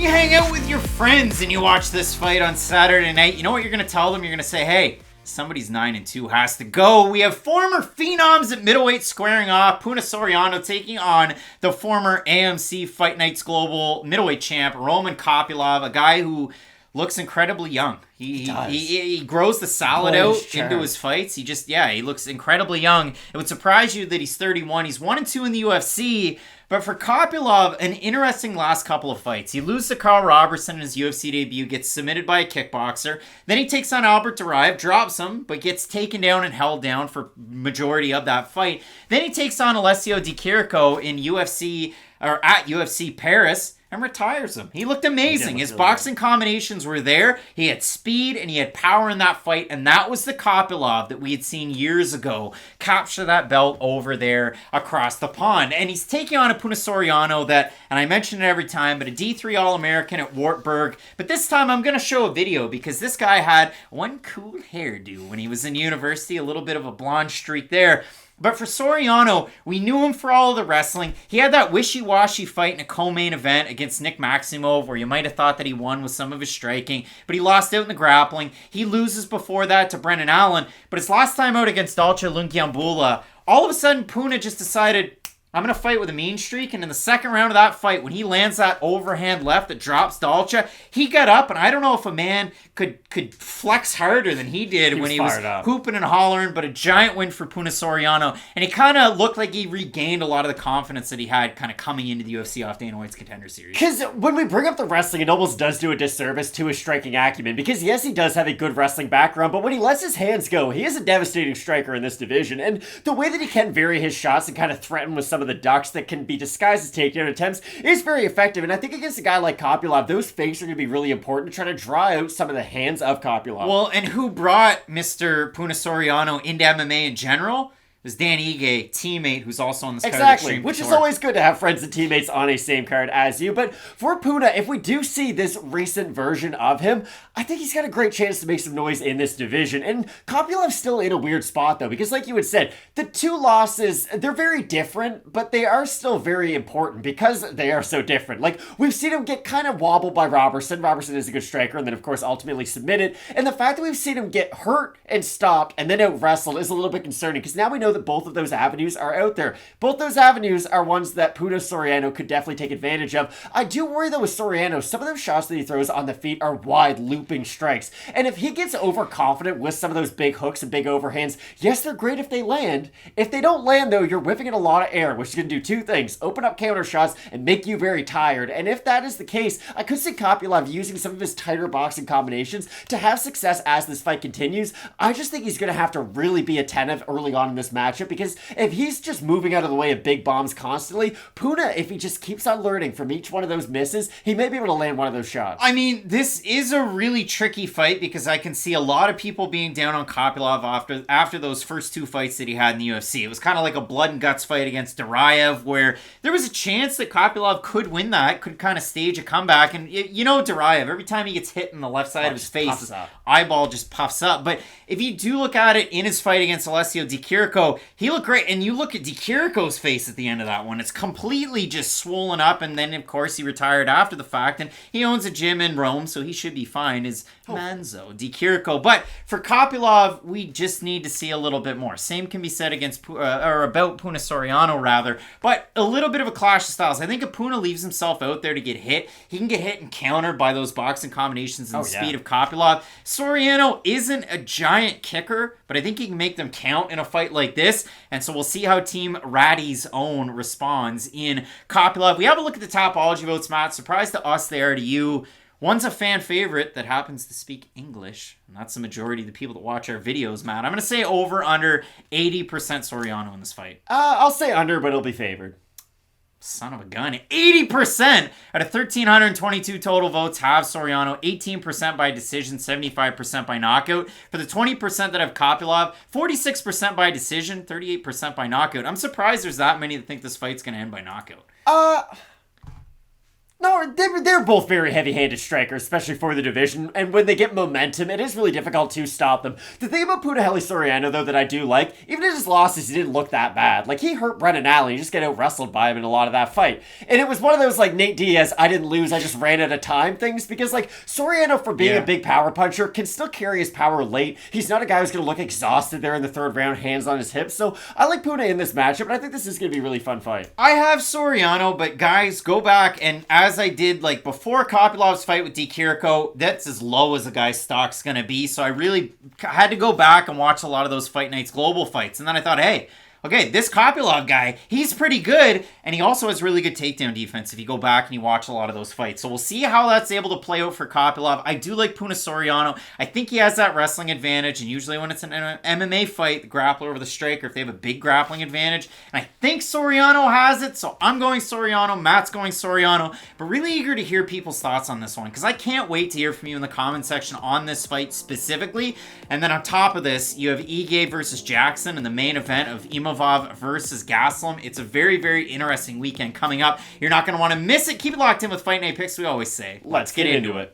you hang out with your friends and you watch this fight on Saturday night, you know what you're going to tell them? You're going to say, hey, somebody's 9-2 has to go. We have former phenoms at middleweight squaring off. Punahele Soriano taking on the former AMC Fight Nights Global middleweight champ, Roman Kopylov, a guy who looks incredibly young. He grows the salad out into his fights. He looks incredibly young. It would surprise you that he's 31. He's 1-2 in the UFC. But for Kopylov, an interesting last couple of fights. He loses to Carl Robertson in his UFC debut, gets submitted by a kickboxer. Then he takes on Albert Duraev, drops him, but gets taken down and held down for majority of that fight. Then he takes on Alessio Di Chirico in UFC, or at UFC Paris, and retires him. He looked amazing. His boxing combinations were there. He had speed and he had power in that fight, and that was the Kopylov that we had seen years ago capture that belt over there across the pond. And he's taking on a Punahele Soriano that, and I mention it every time, but a D3 All-American at Wartburg. But this time I'm going to show a video because this guy had one cool hairdo when he was in university, a little bit of a blonde streak there. But for Soriano, we knew him for all of the wrestling. He had that wishy-washy fight in a co-main event against Nick Maximov where you might have thought that he won with some of his striking, but he lost out in the grappling. He loses before that to Brendan Allen, but his last time out against Dalcha Lungiambula, all of a sudden Puna just decided, I'm going to fight with a mean streak, and in the second round of that fight, when he lands that overhand left that drops Dalcha, he got up, and I don't know if a man could flex harder than he did when he was hooping and hollering, but a giant win for Punahele Soriano, and he kind of looked like he regained a lot of the confidence that he had kind of coming into the UFC off Dana White's Contender Series. Because when we bring up the wrestling, it almost does do a disservice to his striking acumen, because yes, he does have a good wrestling background, but when he lets his hands go, he is a devastating striker in this division, and the way that he can vary his shots and kind of threaten with some of the ducks that can be disguised as takedown attempts is very effective. And I think against a guy like Kopylov, those fakes are going to be really important to try to draw out some of the hands of Kopylov. Well, and who brought Mr. Punahele Soriano into MMA in general? It was Dan Ige, teammate, who's also on this card. Exactly, which is always good to have friends and teammates on a same card as you. But for Puna, if we do see this recent version of him, I think he's got a great chance to make some noise in this division. And Kopylov's still in a weird spot, though, because like you had said, the two losses, they're very different, but they are still very important because they are so different. Like, we've seen him get kind of wobbled by Robertson. Robertson is a good striker, and then, of course, ultimately submitted. And the fact that we've seen him get hurt and stopped and then out-wrestled is a little bit concerning, because now we know that both of those avenues are out there. Both those avenues are ones that Punahele Soriano could definitely take advantage of. I do worry, though, with Soriano, some of those shots that he throws on the feet are wide, looping strikes. And if he gets overconfident with some of those big hooks and big overhands, yes, they're great if they land. If they don't land, though, you're whipping in a lot of air, which is going to do two things: open up counter shots and make you very tired. And if that is the case, I could see Kopylov using some of his tighter boxing combinations to have success as this fight continues. I just think he's going to have to really be attentive early on in this matchup, because if he's just moving out of the way of big bombs constantly, Puna, if he just keeps on learning from each one of those misses, he may be able to land one of those shots. I mean, this is a really tricky fight because I can see a lot of people being down on Kopylov after those first two fights that he had in the UFC. It was kind of like a blood and guts fight against Duraev where there was a chance that Kopylov could win that, could kind of stage a comeback. And you know Duraev, every time he gets hit in the left side of his face, his eyeball just puffs up. But if you do look at it in his fight against Alessio Di Chirico, he looked great. And you look at Di Chirico's face at the end of that one, it's completely just swollen up. And then, of course, he retired after the fact. And he owns a gym in Rome, so he should be fine. Is Manzo Di Chirico. But for Kopylov, we just need to see a little bit more. Same can be said against about Punahele Soriano, rather. But a little bit of a clash of styles. I think if Puna leaves himself out there to get hit, he can get hit and countered by those boxing combinations and the speed of Kopylov. Soriano isn't a giant kicker, but I think he can make them count in a fight like this. And so we'll see how Team Ratty's own responds in Kopylov. We have a look at the Topology votes, Matt. Surprise to us, they are to you. One's a fan favorite that happens to speak English, and that's the majority of the people that watch our videos, Matt. I'm going to say over under 80% Soriano in this fight. I'll say under, but it'll be favored. Son of a gun. 80% out of 1,322 total votes have Soriano. 18% by decision, 75% by knockout. For the 20% that have Kopylov, 46% by decision, 38% by knockout. I'm surprised there's that many that think this fight's going to end by knockout. No, they're both very heavy-handed strikers, especially for the division, and when they get momentum, it is really difficult to stop them. The thing about Punahele Soriano, though, that I do like, even in his losses, he didn't look that bad. Like, he hurt Brendan Allen, he just got out-wrestled by him in a lot of that fight. And it was one of those, like, Nate Diaz, I didn't lose, I just ran out of time things, because, like, Soriano, for being a big power puncher, can still carry his power late. He's not a guy who's going to look exhausted there in the third round, hands on his hips, so I like Puna in this matchup, and I think this is going to be a really fun fight. I have Soriano, but guys, go back, and as I did like before Kopylov's fight with D. Kiriko, that's as low as a guy's stock's gonna be. So I really had to go back and watch a lot of those Fight Nights Global fights. And then I thought, hey, okay, this Kopylov guy, he's pretty good, and he also has really good takedown defense if you go back and you watch a lot of those fights. So we'll see how that's able to play out for Kopylov. I do like Puna Soriano. I think he has that wrestling advantage, and usually when it's an MMA fight, the grappler over the striker, if they have a big grappling advantage, and I think Soriano has it, so I'm going Soriano, Matt's going Soriano, but really eager to hear people's thoughts on this one, because I can't wait to hear from you in the comment section on this fight specifically. And then on top of this, you have Ige versus Jackson in the main event of Imavov versus Gastelum. It's a very, very interesting weekend coming up. You're not going to want to miss it. Keep it locked in with Fight Night Picks, we always say. Let's get into it.